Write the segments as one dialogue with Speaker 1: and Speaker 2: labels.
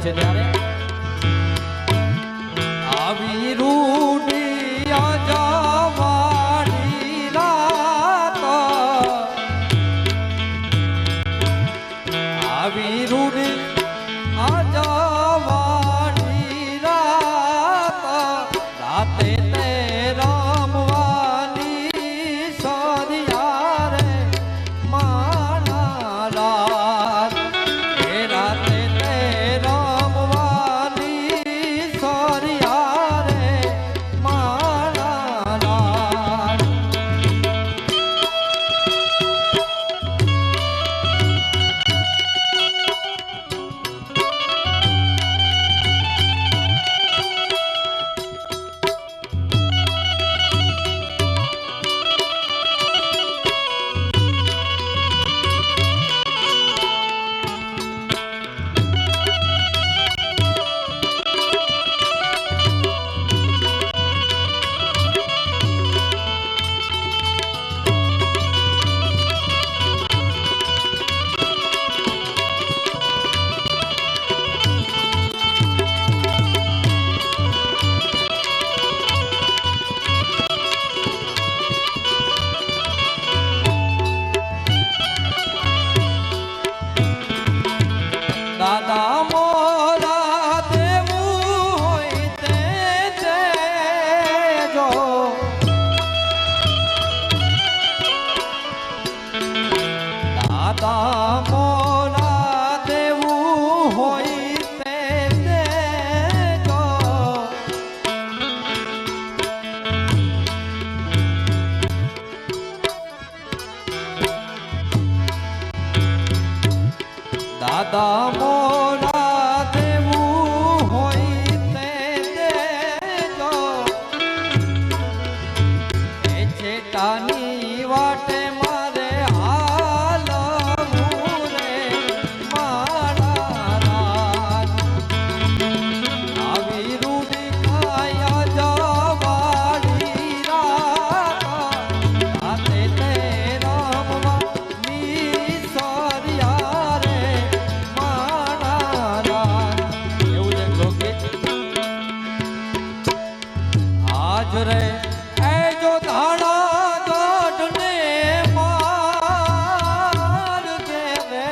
Speaker 1: હોય છે ત્યારે આવી રૂડી આજાવાડી રાત આવી રૂડી આજાવાડી રાત રાતે તે રમવાની સરિયા રે માના રાત એ રાતે તે રમવાની સરિયા રે માના રાત દાદા મોરા દેવું હોય તે દેજો દાદા મોરા દેવું હોય તે દેજો દાદા મોરા દેવું હોય તે દેજો એ છેટાની વાટે મારે હાલવું રે મારા રાજ આવી રૂડી કાયા જવાડી રાત રાતે તે રમવાની સરિયા રે આજ રે એ જો ધાણા ગઢને માર દે રે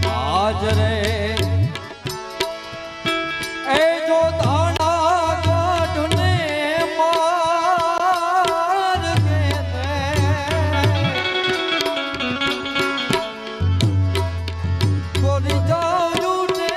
Speaker 1: આજ રે એ જો ધાણા ગઢને માર દે રે ગોરી જાઉં ને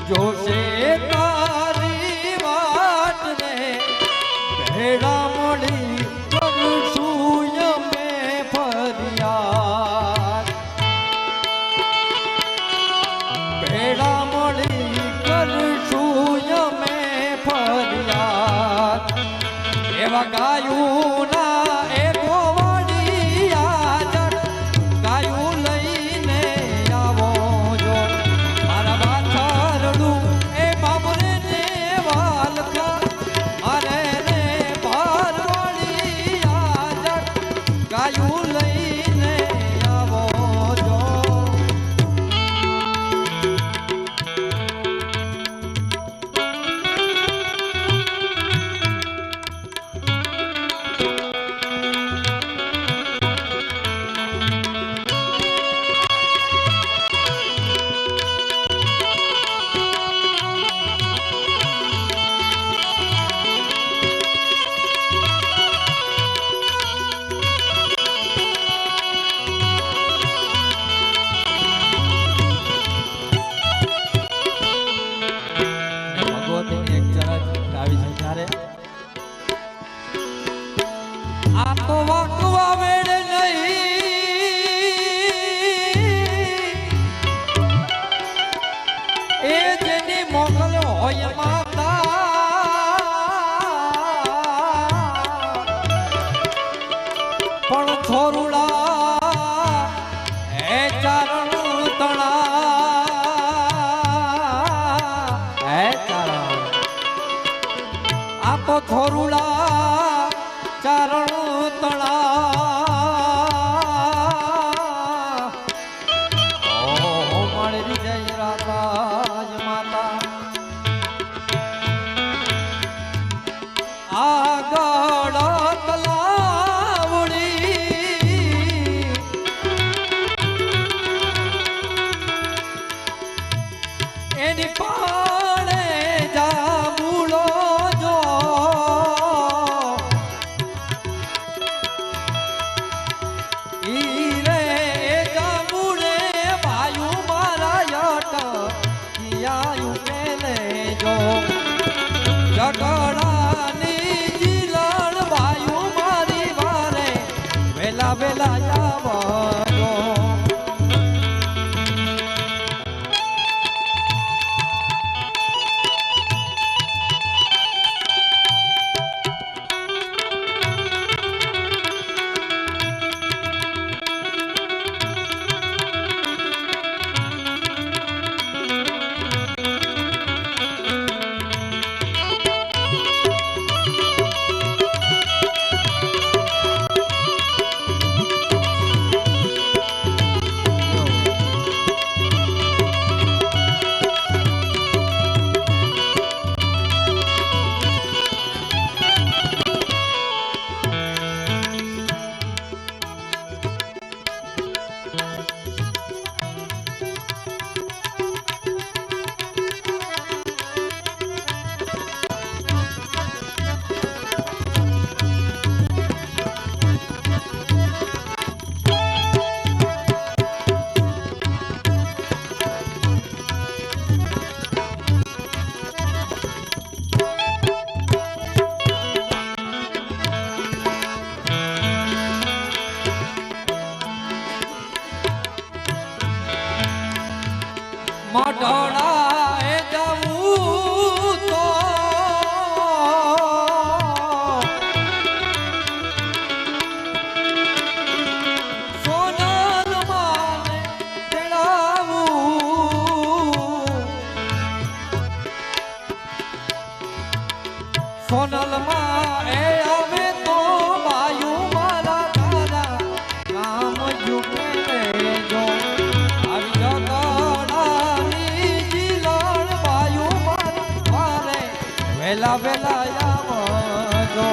Speaker 1: જોશે તારી વાટ રે ભેડા મળી કરશું અમે ફરિયાદ ભેડા મળી કરશું અમે ફરિયાદ એવા ગાયું ના એ ગોવાળિયા ગાયું લઈને આવો જો મારા વાછરડું એ બાબરે ને વાલકા મારે રે ભારવાળિયા ગાયું લઈને આવો જો આ તો વાકવા વેળ નહીં એ જેની મોકલ હોય માતા પણ છોરુડા એ ચારણ તણા એ ચારણ આ તો છોરુડા ચારણ તણા ઓ મારી જય રાજ માતા આગળ તલાવડી એની પાડે જામુલો જો ઈરે જામુડે ભાયુ મારા યટ કિયાયુ પેલે જો જગડાની જીલણ ભાયુ મારી વારે વેલા વેલા આવજો મઢડા એ જવું તો સોનલ માને તેડાવું સોનલ માં એ આવે તો વાયુ મારા તારા નામ ઝુકે જો આવી જગડાની જીલણ વાયુ મારે વેલા વેલા આવજો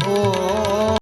Speaker 1: ઓ